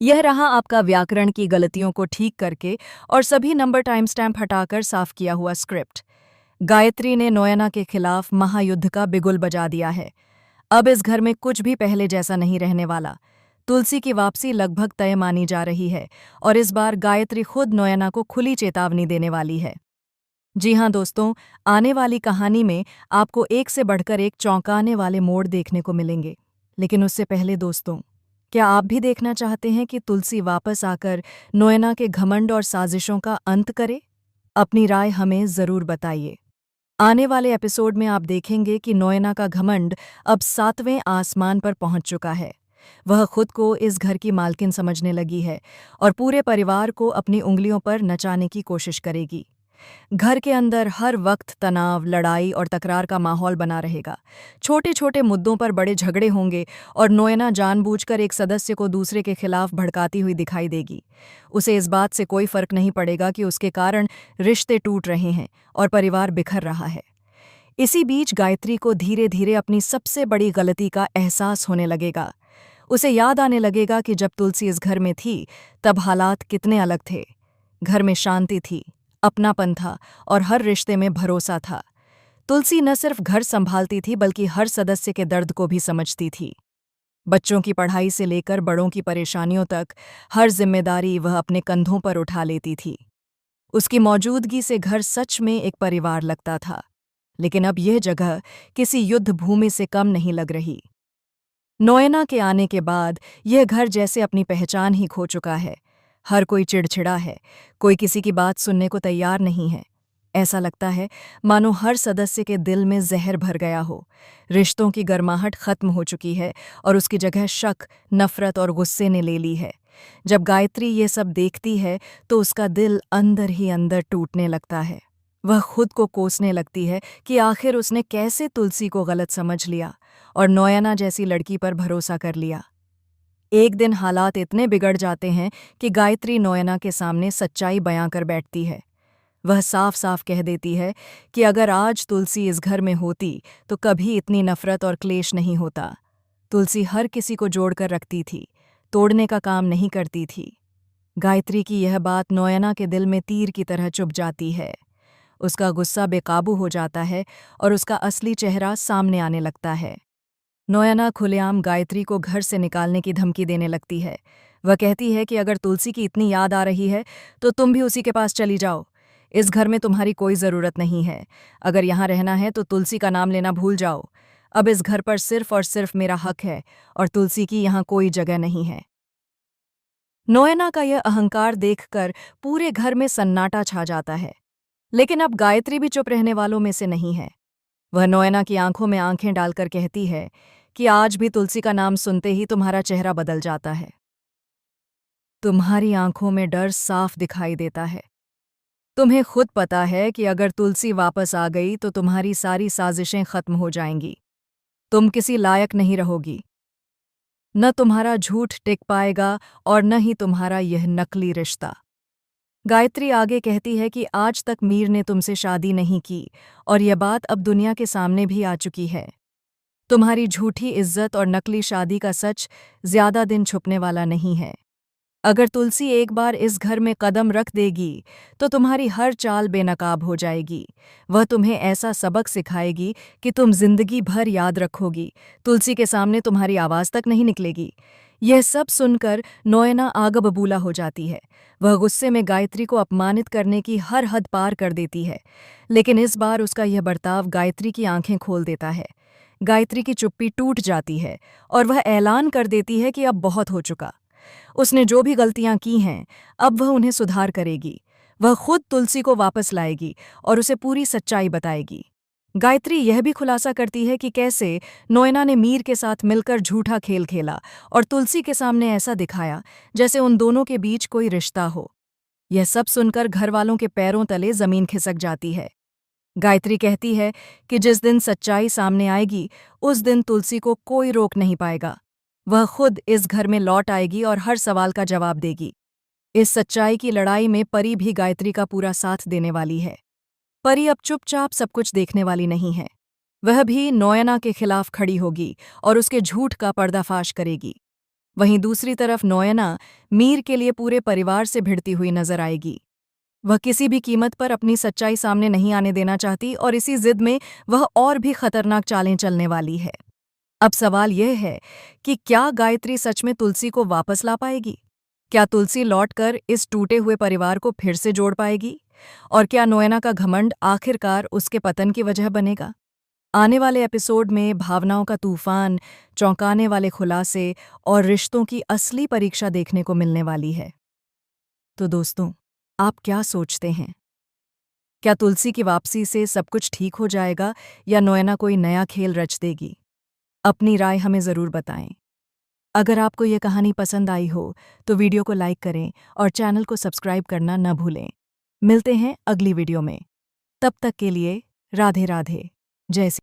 यह रहा आपका व्याकरण की गलतियों को ठीक करके और सभी नंबर टाइम स्टैम्प हटाकर साफ किया हुआ स्क्रिप्ट। गायत्री ने नोयना के खिलाफ महायुद्ध का बिगुल बजा दिया है। अब इस घर में कुछ भी पहले जैसा नहीं रहने वाला। तुलसी की वापसी लगभग तय मानी जा रही है और इस बार गायत्री खुद नोयना को खुली चेतावनी देने वाली है। जी हाँ दोस्तों, आने वाली कहानी में आपको एक से बढ़कर एक चौंकाने वाले मोड़ देखने को मिलेंगे। लेकिन उससे पहले दोस्तों, क्या आप भी देखना चाहते हैं कि तुलसी वापस आकर नोयना के घमंड और साजिशों का अंत करे? अपनी राय हमें ज़रूर बताइए। आने वाले एपिसोड में आप देखेंगे कि नोयना का घमंड अब 7वें आसमान पर पहुंच चुका है। वह खुद को इस घर की मालकिन समझने लगी है और पूरे परिवार को अपनी उंगलियों पर नचाने की कोशिश करेगी। घर के अंदर हर वक्त तनाव, लड़ाई और तकरार का माहौल बना रहेगा। छोटे छोटे मुद्दों पर बड़े झगड़े होंगे और नोयना जानबूझकर एक सदस्य को दूसरे के खिलाफ भड़काती हुई दिखाई देगी। उसे इस बात से कोई फर्क नहीं पड़ेगा कि उसके कारण रिश्ते टूट रहे हैं और परिवार बिखर रहा है। इसी बीच गायत्री को धीरे धीरे अपनी सबसे बड़ी गलती का एहसास होने लगेगा। उसे याद आने लगेगा कि जब तुलसी इस घर में थी तब हालात कितने अलग थे। घर में शांति थी, अपनापन था और हर रिश्ते में भरोसा था। तुलसी न सिर्फ घर संभालती थी बल्कि हर सदस्य के दर्द को भी समझती थी। बच्चों की पढ़ाई से लेकर बड़ों की परेशानियों तक हर जिम्मेदारी वह अपने कंधों पर उठा लेती थी। उसकी मौजूदगी से घर सच में एक परिवार लगता था। लेकिन अब यह जगह किसी युद्ध भूमि से कम नहीं लग रही। नोयना के आने के बाद यह घर जैसे अपनी पहचान ही खो चुका है। हर कोई चिड़चिड़ा है, कोई किसी की बात सुनने को तैयार नहीं है। ऐसा लगता है मानो हर सदस्य के दिल में जहर भर गया हो। रिश्तों की गर्माहट खत्म हो चुकी है और उसकी जगह शक, नफरत और गुस्से ने ले ली है। जब गायत्री ये सब देखती है तो उसका दिल अंदर ही अंदर टूटने लगता है। वह खुद को कोसने लगती है कि आखिर उसने कैसे तुलसी को गलत समझ लिया और नोयना जैसी लड़की पर भरोसा कर लिया। एक दिन हालात इतने बिगड़ जाते हैं कि गायत्री नोयना के सामने सच्चाई बयां कर बैठती है। वह साफ साफ कह देती है कि अगर आज तुलसी इस घर में होती तो कभी इतनी नफरत और क्लेश नहीं होता। तुलसी हर किसी को जोड़कर रखती थी, तोड़ने का काम नहीं करती थी। गायत्री की यह बात नोयना के दिल में तीर की तरह चुभ जाती है। उसका गुस्सा बेकाबू हो जाता है और उसका असली चेहरा सामने आने लगता है। नोयना खुलेआम गायत्री को घर से निकालने की धमकी देने लगती है। वह कहती है कि अगर तुलसी की इतनी याद आ रही है तो तुम भी उसी के पास चली जाओ। इस घर में तुम्हारी कोई ज़रूरत नहीं है। अगर यहाँ रहना है तो तुलसी का नाम लेना भूल जाओ। अब इस घर पर सिर्फ और सिर्फ मेरा हक है और तुलसी की यहाँ कोई जगह नहीं है। नोयना का यह अहंकार देखकर पूरे घर में सन्नाटा छा जाता है। लेकिन अब गायत्री भी चुप रहने वालों में से नहीं है। वह नोयना की आंखों में आंखें डालकर कहती है कि आज भी तुलसी का नाम सुनते ही तुम्हारा चेहरा बदल जाता है। तुम्हारी आंखों में डर साफ दिखाई देता है। तुम्हें खुद पता है कि अगर तुलसी वापस आ गई तो तुम्हारी सारी साजिशें खत्म हो जाएंगी। तुम किसी लायक नहीं रहोगी। न तुम्हारा झूठ टिक पाएगा और न ही तुम्हारा यह नकली रिश्ता। गायत्री आगे कहती है कि आज तक मीर ने तुमसे शादी नहीं की और यह बात अब दुनिया के सामने भी आ चुकी है। तुम्हारी झूठी इज्जत और नकली शादी का सच ज्यादा दिन छुपने वाला नहीं है। अगर तुलसी एक बार इस घर में कदम रख देगी तो तुम्हारी हर चाल बेनकाब हो जाएगी। वह तुम्हें ऐसा सबक सिखाएगी कि तुम जिंदगी भर याद रखोगी। तुलसी के सामने तुम्हारी आवाज तक नहीं निकलेगी। यह सब सुनकर नोयना आग बबूला हो जाती है। वह गुस्से में गायत्री को अपमानित करने की हर हद पार कर देती है। लेकिन इस बार उसका यह बर्ताव गायत्री की आंखें खोल देता है। गायत्री की चुप्पी टूट जाती है और वह ऐलान कर देती है कि अब बहुत हो चुका। उसने जो भी गलतियां की हैं अब वह उन्हें सुधार करेगी। वह खुद तुलसी को वापस लाएगी और उसे पूरी सच्चाई बताएगी। गायत्री यह भी खुलासा करती है कि कैसे नोयना ने मीर के साथ मिलकर झूठा खेल खेला और तुलसी के सामने ऐसा दिखाया जैसे उन दोनों के बीच कोई रिश्ता हो। यह सब सुनकर घर वालों के पैरों तले जमीन खिसक जाती है। गायत्री कहती है कि जिस दिन सच्चाई सामने आएगी उस दिन तुलसी को कोई रोक नहीं पाएगा। वह खुद इस घर में लौट आएगी और हर सवाल का जवाब देगी। इस सच्चाई की लड़ाई में परी भी गायत्री का पूरा साथ देने वाली है। परी अब चुपचाप सब कुछ देखने वाली नहीं है। वह भी नोयना के खिलाफ खड़ी होगी और उसके झूठ का पर्दाफाश करेगी। वहीं दूसरी तरफ नोयना मीर के लिए पूरे परिवार से भिड़ती हुई नजर आएगी। वह किसी भी कीमत पर अपनी सच्चाई सामने नहीं आने देना चाहती और इसी जिद में वह और भी खतरनाक चालें चलने वाली है। अब सवाल यह है कि क्या गायत्री सच में तुलसी को वापस ला पाएगी? क्या तुलसी लौटकर इस टूटे हुए परिवार को फिर से जोड़ पाएगी? और क्या नोयना का घमंड आखिरकार उसके पतन की वजह बनेगा? आने वाले एपिसोड में भावनाओं का तूफान, चौंकाने वाले खुलासे और रिश्तों की असली परीक्षा देखने को मिलने वाली है। तो दोस्तों, आप क्या सोचते हैं? क्या तुलसी की वापसी से सब कुछ ठीक हो जाएगा या नोयना कोई नया खेल रच देगी? अपनी राय हमें ज़रूर बताएं। अगर आपको ये कहानी पसंद आई हो तो वीडियो को लाइक करें और चैनल को सब्सक्राइब करना न भूलें। मिलते हैं अगली वीडियो में। तब तक के लिए राधे राधे। जय श्री